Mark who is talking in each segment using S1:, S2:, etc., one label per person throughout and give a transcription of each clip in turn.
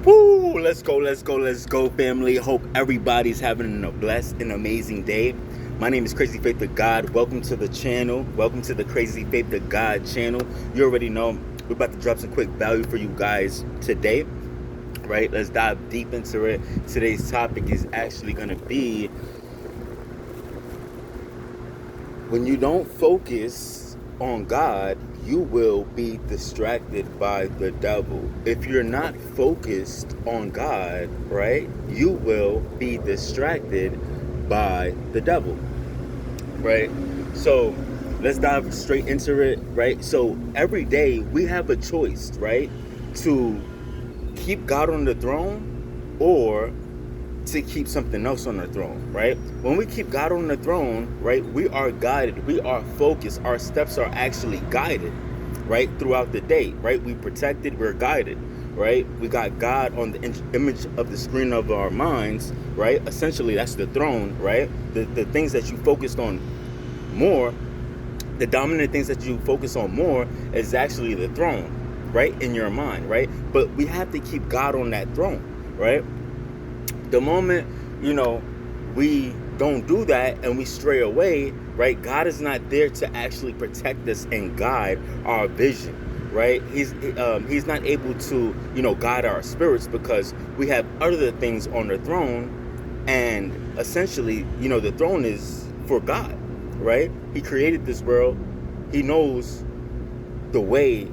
S1: Woo! Let's go, family. Hope everybody's having a blessed and amazing day. My name is Crazy Faith of God. Welcome to the channel. Welcome to the Crazy Faith of God channel. You already know we're about to drop some quick value for you guys today. Right? Let's dive deep into it. Today's topic is actually going to be when you don't focus on God, you will be distracted by the devil. If you're not focused on God, right, you will be distracted by the devil, right? So let's dive straight into it, right? So every day we have a choice, right, to keep God on the throne or to keep something else on the throne, right? When we keep God on the throne, right, we are guided, we are focused, our steps are actually guided, right, throughout the day, right? We protected, we're guided, right? We got God on the image of the screen of our minds, right? Essentially, that's the throne, right? The things that you focused on more, the dominant things that you focus on more is actually the throne, right, in your mind, right? But we have to keep God on that throne, right? The moment, we don't do that and we stray away, right, God is not there to actually protect us and guide our vision, right? He's not able to, guide our spirits because we have other things on the throne. And essentially, the throne is for God, right? He created this world. He knows the way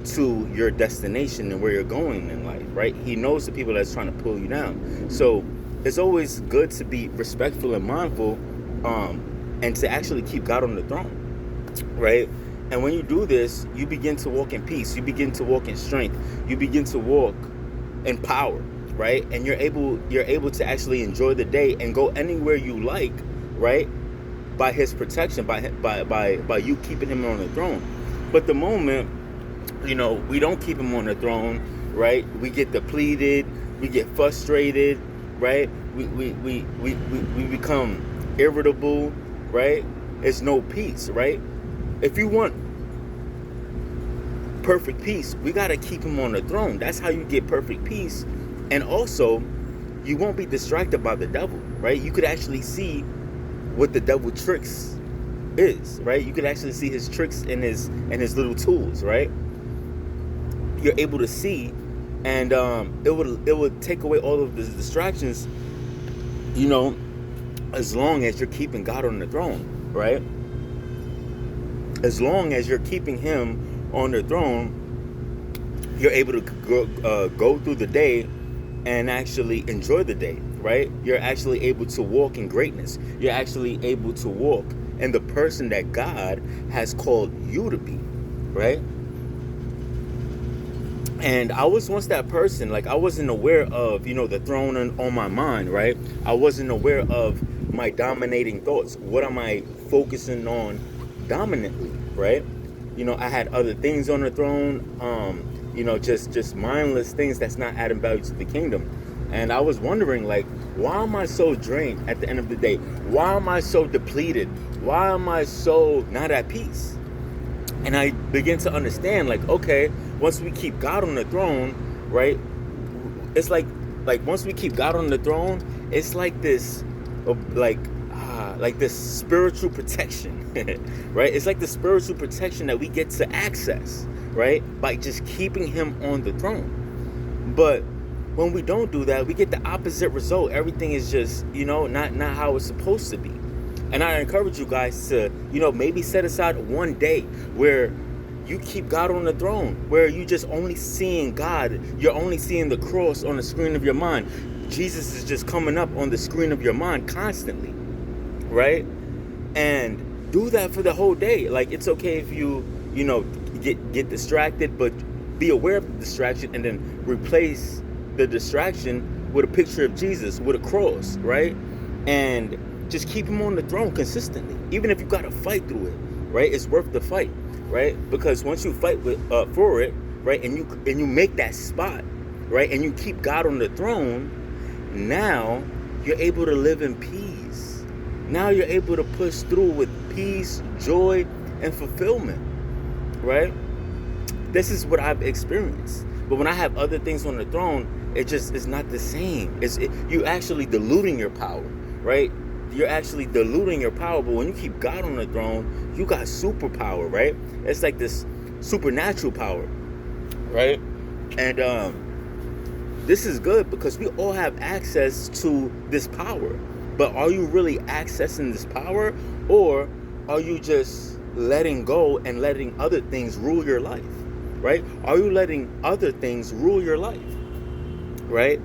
S1: to your destination and where you're going in life, right? He knows the people that's trying to pull you down. So it's always good to be respectful and mindful, and to actually keep God on the throne, right? And when you do this, you begin to walk in peace. You begin to walk in strength. You begin to walk in power, right? And you're able to actually enjoy the day and go anywhere you like, right? By His protection, by you keeping Him on the throne. But the moment we don't keep Him on the throne, right? We get depleted, we get frustrated, right? We become irritable, right? It's no peace, right? If you want perfect peace, we got to keep Him on the throne. That's how you get perfect peace. And also, you won't be distracted by the devil, right? You could actually see what the devil tricks is, right? You could actually see his tricks and his little tools, right? You're able to see, and it would take away all of the distractions, as long as you're keeping God on the throne, right? As long as you're keeping Him on the throne, you're able to go through the day and actually enjoy the day, right? You're actually able to walk in greatness. You're actually able to walk in the person that God has called you to be, right? And I was once that person. Like, I wasn't aware of, the throne on my mind, right? I wasn't aware of my dominating thoughts. What am I focusing on dominantly, right? I had other things on the throne, just mindless things that's not adding value to the kingdom. And I was wondering, like, why am I so drained at the end of the day? Why am I so depleted? Why am I so not at peace? And I begin to understand, like, okay, once we keep God on the throne, right? It's like once we keep God on the throne, it's like this, like this spiritual protection, right? It's like the spiritual protection that we get to access, right? By just keeping Him on the throne. But when we don't do that, we get the opposite result. Everything is just, not how it's supposed to be. And I encourage you guys to, maybe set aside one day where you keep God on the throne, where you just only seeing God. You're only seeing the cross on the screen of your mind. Jesus is just coming up on the screen of your mind constantly, right? And do that for the whole day. Like, it's okay if you, get distracted, but be aware of the distraction and then replace the distraction with a picture of Jesus, with a cross, right? And just keep Him on the throne consistently. Even if you got to fight through it, right? It's worth the fight, right? Because once you fight for it, right, and you make that spot, right, and you keep God on the throne, now you're able to live in peace. Now you're able to push through with peace, joy, and fulfillment, right? This is what I've experienced. But when I have other things on the throne, it just is not the same. You actually diluting your power, right? You're actually diluting your power. But when you keep God on the throne, you got superpower, right? It's like this supernatural power, right? And this is good because we all have access to this power. But are you really accessing this power, or are you just letting go and letting other things rule your life, right? Are you letting other things rule your life, right?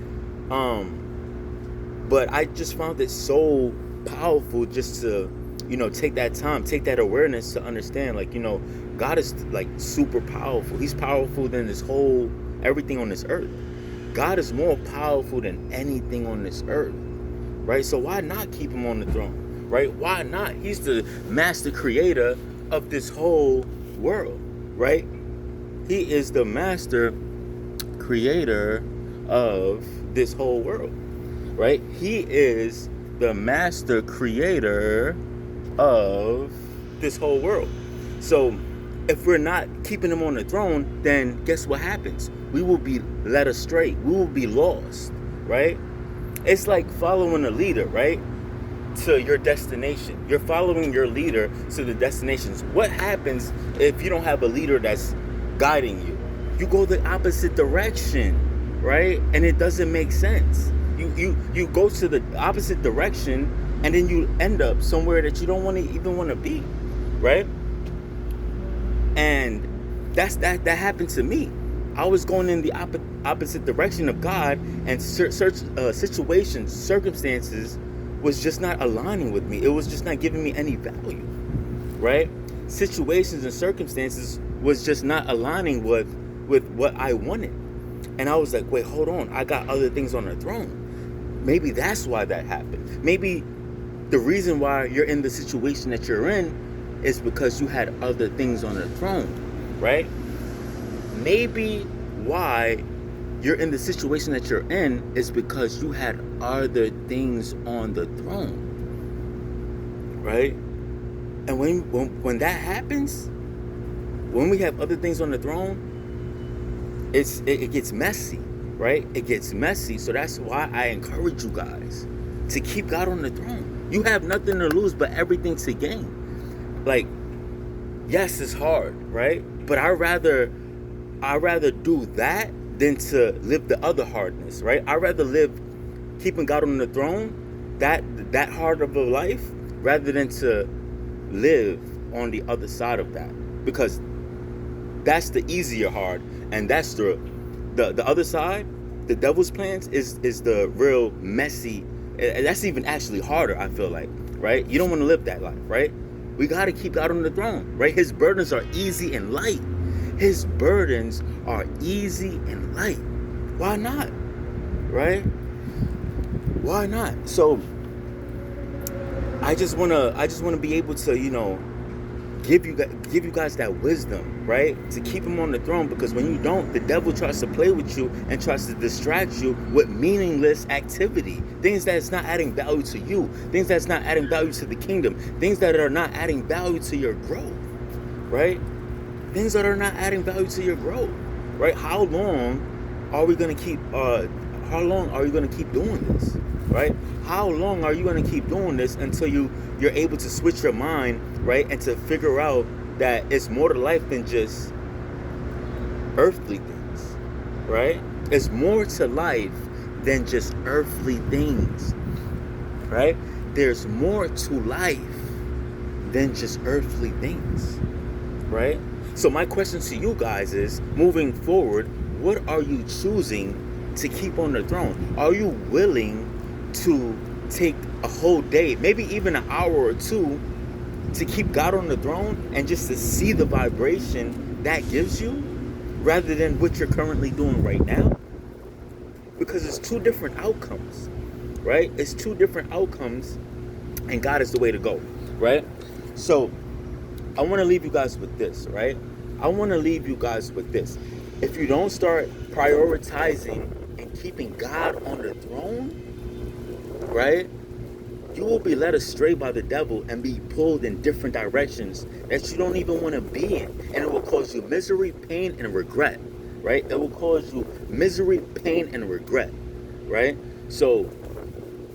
S1: But I just found it so powerful just to, take that time, take that awareness to understand, like, God is like super powerful. He's powerful than everything on this earth. God is more powerful than anything on this earth, right? So why not keep him on the throne, right? Why not? He's the master creator of this whole world, right? He is the master creator of this whole world, right? He is the master creator of this whole world. So if we're not keeping him on the throne, then guess what happens? We will be led astray. We will be lost, right? It's like following a leader, right? To your destination. You're following your leader to the destinations. What happens if you don't have a leader that's guiding you? You go the opposite direction, right? And it doesn't make sense. You go to the opposite direction, and then you end up somewhere that you don't even want to be, right? And that happened to me. I was going in the opposite direction of God, and situations, circumstances was just not aligning with me. It was just not giving me any value, right? Situations and circumstances was just not aligning with what I wanted. And I was like, wait, hold on. I got other things on the throne. Maybe that's why that happened. Maybe the reason why you're in the situation that you're in is because you had other things on the throne, right? Maybe why you're in the situation that you're in is because you had other things on the throne, right? And when that happens, when we have other things on the throne, it gets messy, right? It gets messy. So that's why I encourage you guys to keep God on the throne. You have nothing to lose but everything to gain. Like, yes, it's hard, right? But I'd rather do that than to live the other hardness, right? I'd rather live keeping God on the throne, that hard of a life, rather than to live on the other side of that, because that's the easier hard, and that's the other side. The devil's plans is the real messy. That's even actually harder, I feel like, right? You don't want to live that life, right? We got to keep God on the throne, right? His burdens are easy and light. His burdens are easy and light. Why not? Right? Why not? So I just wanna be able to, give you guys that wisdom, right? To keep him on the throne, because when you don't, the devil tries to play with you and tries to distract you with meaningless activity, things that's not adding value to you, things that's not adding value to the kingdom, things that are not adding value to your growth, right? Things that are not adding value to your growth, right? How long are you going to keep doing this, right? How long are you going to keep doing this until you're able to switch your mind, right? And to figure out that it's more to life than just earthly things, right? It's more to life than just earthly things, right? There's more to life than just earthly things, right? So my question to you guys is, moving forward, what are you choosing to keep on the throne? Are you willing to take a whole day, maybe even an hour or two, to keep God on the throne and just to see the vibration that gives you, rather than what you're currently doing right now? Because it's two different outcomes, right? It's two different outcomes, and God is the way to go, right? So I want to leave you guys with this, right? I want to leave you guys with this. If you don't start prioritizing and keeping God on the throne, right, you will be led astray by the devil and be pulled in different directions that you don't even want to be in. And it will cause you misery, pain, and regret. right? It will cause you misery, pain, and regret, right? So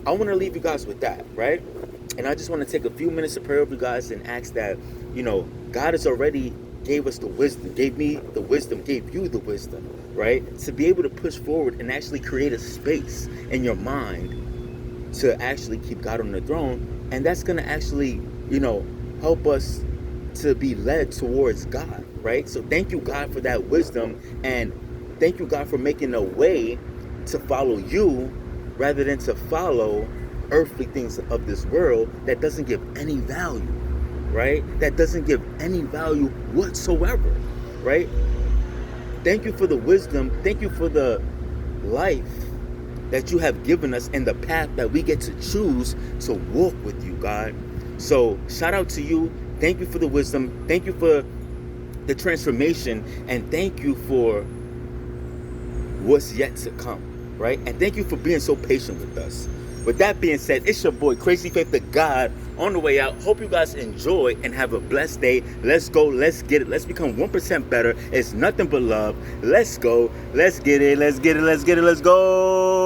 S1: I want to leave you guys with that, right? And I just want to take a few minutes to pray over you guys and ask that, God has already gave us the wisdom, gave me the wisdom, gave you the wisdom, right? To be able to push forward and actually create a space in your mind to actually keep God on the throne. And that's going to actually, help us to be led towards God, right? So thank you, God, for that wisdom. And thank you, God, for making a way to follow you rather than to follow earthly things of this world that doesn't give any value, right? That doesn't give any value whatsoever, right? Thank you for the wisdom. Thank you for the life that you have given us and the path that we get to choose to walk with you, God. So shout out to you. Thank you for the wisdom. Thank you for the transformation. And thank you for what's yet to come, right? And thank you for being so patient with us. With that being said, it's your boy Crazy Faith the God on the way out. Hope you guys enjoy and have a blessed day. Let's go. Let's get it. Let's become 1% better. It's nothing but love. Let's go. Let's get it. Let's get it. Let's get it. Let's go.